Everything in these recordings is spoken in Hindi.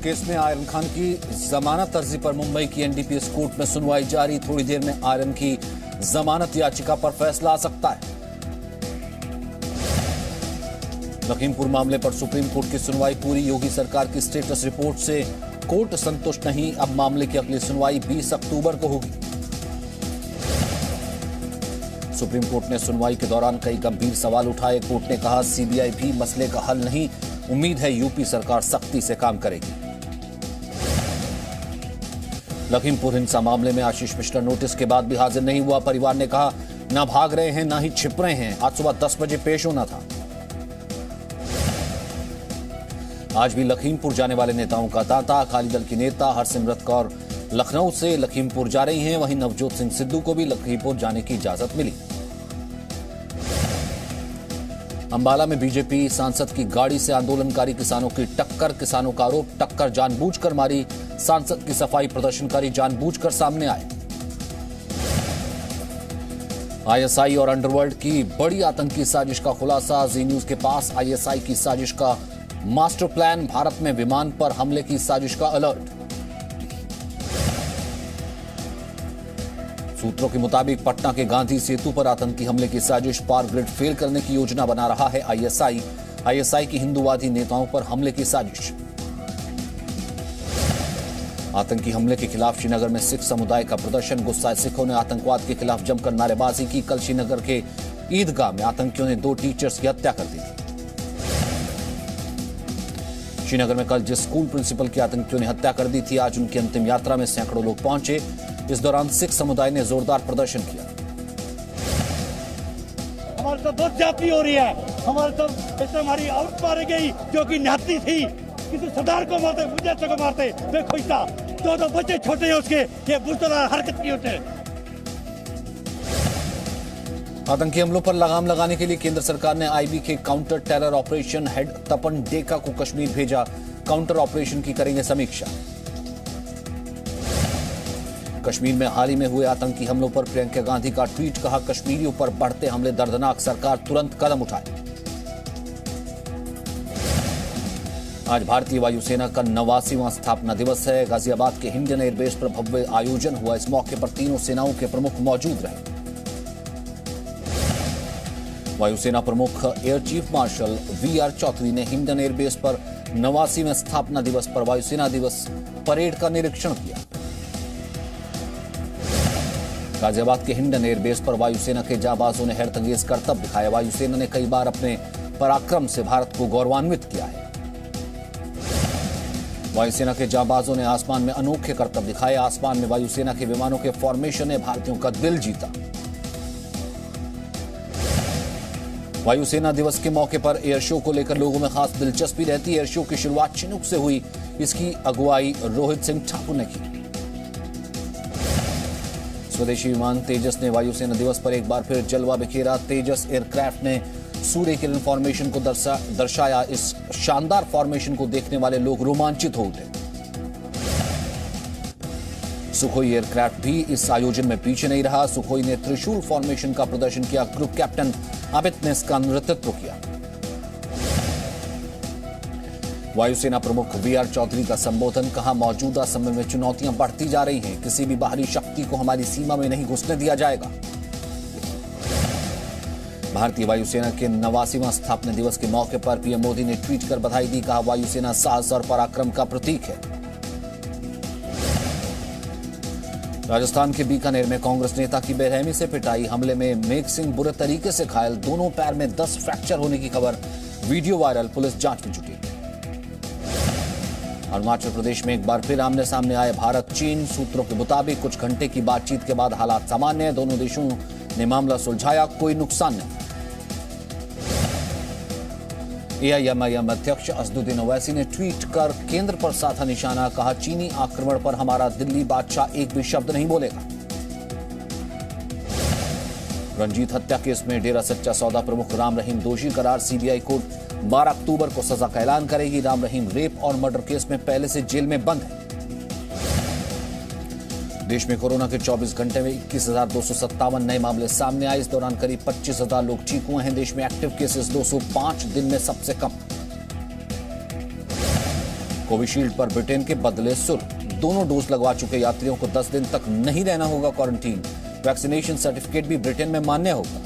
केस में आर्यन खान की जमानत अर्जी पर मुंबई की एनडीपीएस कोर्ट में सुनवाई जारी। थोड़ी देर में आर्यन की जमानत याचिका पर फैसला आ सकता है। लखीमपुर मामले पर सुप्रीम कोर्ट की सुनवाई पूरी। योगी सरकार की स्टेटस रिपोर्ट से कोर्ट संतुष्ट नहीं। अब मामले की अगली सुनवाई 20 अक्टूबर को होगी। सुप्रीम कोर्ट ने सुनवाई के दौरान कई गंभीर सवाल उठाए। कोर्ट ने कहा सीबीआई भी मसले का हल नहीं। उम्मीद है यूपी सरकार सख्ती से काम करेगी। लखीमपुर हिंसा मामले में आशीष मिश्रा नोटिस के बाद भी हाजिर नहीं हुआ। परिवार ने कहा ना भाग रहे हैं ना ही छिप रहे हैं। आज सुबह 10 बजे पेश होना था। आज भी लखीमपुर जाने वाले नेताओं का तांता। अकाली दल की नेता हरसिमरत कौर लखनऊ से लखीमपुर जा रही हैं। वहीं नवजोत सिंह सिद्धू को भी लखीमपुर जाने की इजाजत मिली। अंबाला में बीजेपी सांसद की गाड़ी से आंदोलनकारी किसानों की टक्कर। किसानों का आरोप टक्कर जानबूझकर मारी। सांसद की सफाई प्रदर्शनकारी जानबूझकर सामने आए। आईएसआई और अंडरवर्ल्ड की बड़ी आतंकी साजिश का खुलासा। जी न्यूज के पास आईएसआई की साजिश का मास्टर प्लान। भारत में विमान पर हमले की साजिश का अलर्ट। सूत्रों के मुताबिक पटना के गांधी सेतु पर आतंकी हमले की साजिश। पावर ग्रिड फेल करने की योजना बना रहा है आईएसआई। आईएसआई की हिंदूवादी नेताओं पर हमले की साजिश। आतंकी हमले के खिलाफ श्रीनगर में सिख समुदाय का प्रदर्शन। गुस्साए सिखों ने आतंकवाद के खिलाफ जमकर नारेबाजी की। कल श्रीनगर के ईदगाह में आतंकियों ने 2 टीचर्स की हत्या कर दी थी। श्रीनगर में कल जिस स्कूल प्रिंसिपल की आतंकियों ने हत्या कर दी थी, आज उनकी अंतिम यात्रा में सैकड़ों लोग पहुंचे। इस दौरान सिख समुदाय ने जोरदार प्रदर्शन किया। हमारे तो बहुत जाति हो रही है। हमारे तो ऐसे हमारी औरत मारी गई जो कि निहत्ती थी। किसी सरदार को मारते, मुझे को मारते, मैं खुश था। तो बच्चे छोटे हैं उसके, ये बुज़दिल हरकत नहीं होते। आतंकी हमलों पर लगाम लगाने के लिए केंद्र सरकार ने आईबी के काउंटर टेरर ऑपरेशन हेड तपन डेका को कश्मीर भेजा। काउंटर ऑपरेशन की करेंगे समीक्षा। कश्मीर में हाल ही में हुए आतंकी हमलों पर प्रियंका गांधी का ट्वीट। कहा कश्मीरियों पर बढ़ते हमले दर्दनाक, सरकार तुरंत कदम उठाए। आज भारतीय वायुसेना का 89वां स्थापना दिवस है। गाजियाबाद के हिंडन एयरबेस पर भव्य आयोजन हुआ। इस मौके पर तीनों सेनाओं के प्रमुख मौजूद रहे। वायुसेना प्रमुख air chief marshal V R Chaudhary ने हिंडन एयरबेस पर 89वें स्थापना दिवस पर वायुसेना दिवस परेड का निरीक्षण किया। गाजियाबाद के हिंडन एयरबेस पर वायुसेना के जाबाजों ने हैरतअंगेज करतब दिखाया। वायुसेना ने कई बार अपने पराक्रम से भारत को गौरवान्वित किया है। वायुसेना के जाबाजों ने आसमान में अनोखे करतब दिखाए। आसमान में वायुसेना के विमानों के फॉर्मेशन ने भारतीयों का दिल जीता। वायुसेना दिवस के मौके पर एयर शो को लेकर लोगों में खास दिलचस्पी रहती है। एयर शो की शुरुआत चिनूक से हुई। इसकी अगुवाई रोहित सिंह ठाकुर ने की। स्वदेशी विमान तेजस ने वायुसेना दिवस पर एक बार फिर जलवा बिखेरा। तेजस एयरक्राफ्ट ने सूर्य किरण फॉर्मेशन को दर्शाया। इस शानदार फॉर्मेशन को देखने वाले लोग रोमांचित हो उठे। सुखोई एयरक्राफ्ट भी इस आयोजन में पीछे नहीं रहा। सुखोई ने त्रिशूल फॉर्मेशन का प्रदर्शन किया। ग्रुप कैप्टन अमित ने इसका नेतृत्व किया। वायुसेना प्रमुख वीआर चौधरी का संबोधन। कहा मौजूदा समय में चुनौतियां बढ़ती जा रही हैं। किसी भी बाहरी शक्ति को हमारी सीमा में नहीं घुसने दिया जाएगा। भारतीय वायुसेना के 89वां स्थापना दिवस के मौके पर पीएम मोदी ने ट्वीट कर बधाई दी। कहा वायुसेना साहस और पराक्रम का प्रतीक है। राजस्थान के बीकानेर में कांग्रेस नेता की बेरहमी से पिटाई। हमले में मेघ सिंह बुरे तरीके से घायल। दोनों पैर में 10 फ्रैक्चर होने की खबर। Video viral. पुलिस जांच में जुटी। अरुणाचल प्रदेश में एक बार फिर आमने सामने आए भारत चीन। सूत्रों के मुताबिक कुछ घंटे की बातचीत के बाद हालात सामान्य है। दोनों देशों ने मामला सुलझाया। कोई नुकसान नहीं। एआईएमआईएम अध्यक्ष असदुद्दीन ओवैसी ने ट्वीट कर केंद्र पर साधा निशाना। कहा चीनी आक्रमण पर हमारा दिल्ली बादशाह एक भी शब्द नहीं बोलेगा। रंजीत हत्या केस में डेरा सच्चा सौदा प्रमुख राम रहीम दोषी करार। सीबीआई कोर्ट 12 अक्टूबर को सजा का ऐलान करेगी। राम रहीम रेप और मर्डर केस में पहले से जेल में बंद है। देश में कोरोना के 24 घंटे में 21,257 नए मामले सामने आए। इस दौरान करीब 25,000 लोग ठीक हुए हैं। देश में एक्टिव केसेस 205 दिन में सबसे कम। कोविशील्ड पर ब्रिटेन के बदले सुर। दोनों डोज लगवा चुके यात्रियों को 10 दिन तक नहीं रहना होगा क्वारंटीन। वैक्सीनेशन सर्टिफिकेट भी ब्रिटेन में मान्य होगा।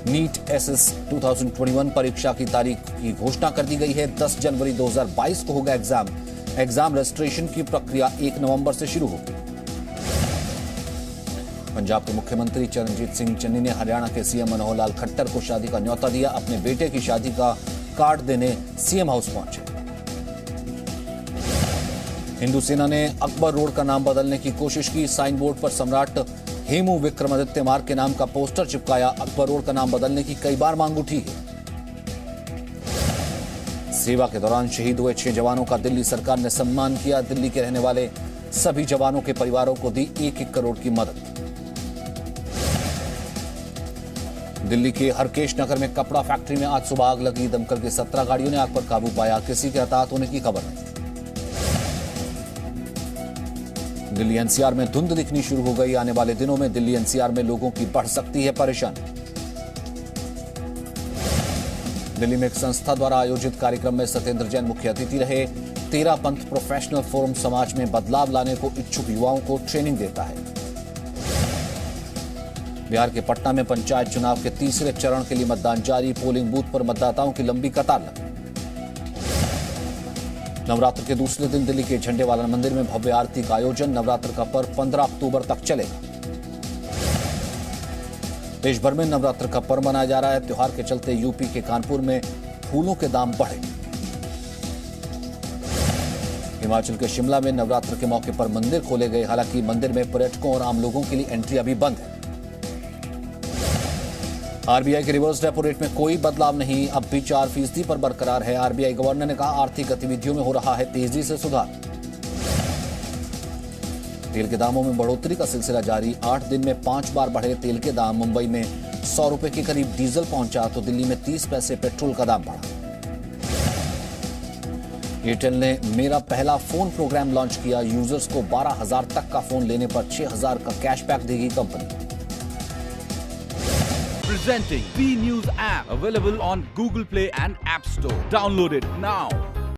नीट एसएस 2021 परीक्षा की तारीख की घोषणा कर दी गई है। 10 जनवरी 2022 को होगा एग्जाम। एग्जाम रजिस्ट्रेशन की प्रक्रिया 1 नवंबर से शुरू होगी। पंजाब के मुख्यमंत्री चरणजीत सिंह चन्नी ने हरियाणा के सीएम मनोहर लाल खट्टर को शादी का न्योता दिया। अपने बेटे की शादी का कार्ड देने सीएम हाउस पहुंचे। हिंदू सेना ने अकबर रोड का नाम बदलने की कोशिश की। साइन बोर्ड पर सम्राट हेमू विक्रमादित्य मार्ग के नाम का पोस्टर चिपकाया। अकबर रोड का नाम बदलने की कई बार मांग उठी है। सेवा के दौरान शहीद हुए 6 जवानों का दिल्ली सरकार ने सम्मान किया। दिल्ली के रहने वाले सभी जवानों के परिवारों को दी 1-1 करोड़ की मदद। दिल्ली के हरकेश नगर में कपड़ा फैक्ट्री में आज सुबह आग लगी। दमकल की 17 गाड़ियों ने आग पर काबू पाया। किसी के हताहत होने की खबर नहीं। दिल्ली एनसीआर में धुंध दिखनी शुरू हो गई। आने वाले दिनों में दिल्ली एनसीआर में लोगों की बढ़ सकती है परेशानी। दिल्ली में एक संस्था द्वारा आयोजित कार्यक्रम में सत्येंद्र जैन मुख्य अतिथि रहे। 13 पंथ प्रोफेशनल फोरम समाज में बदलाव लाने को इच्छुक युवाओं को ट्रेनिंग देता है। बिहार के पटना में पंचायत चुनाव के तीसरे चरण के लिए मतदान जारी। पोलिंग बूथ पर मतदाताओं की लंबी कतार लगी। नवरात्र के दूसरे दिन दिल्ली के झंडेवाला मंदिर में भव्य आरती का आयोजन। नवरात्र का पर्व 15 अक्टूबर तक चलेगा। देश भर में नवरात्र का पर्व मनाया जा रहा है। त्योहार के चलते यूपी के कानपुर में फूलों के दाम बढ़े। हिमाचल के शिमला में नवरात्र के मौके पर मंदिर खोले गए। हालांकि मंदिर में पर्यटकों और आम लोगों के लिए एंट्री अभी बंद है। आरबीआई के रिवर्स रेपो रेट में कोई बदलाव नहीं, अब भी 4% पर बरकरार है। आरबीआई गवर्नर ने कहा आर्थिक गतिविधियों में हो रहा है तेजी से सुधार। तेल के दामों में बढ़ोतरी का सिलसिला जारी। 8 दिन में 5 बार बढ़े तेल के दाम। मुंबई में 100 रुपए के करीब डीजल पहुंचा तो दिल्ली में 30 पैसे पेट्रोल का दाम बढ़ा। एयरटेल ने मेरा पहला फोन प्रोग्राम लॉन्च किया। यूजर्स को 12,000 तक का फोन लेने पर 6,000 का कैशबैक देगी company. Presenting B News app, available on Google Play and App Store. Download it now.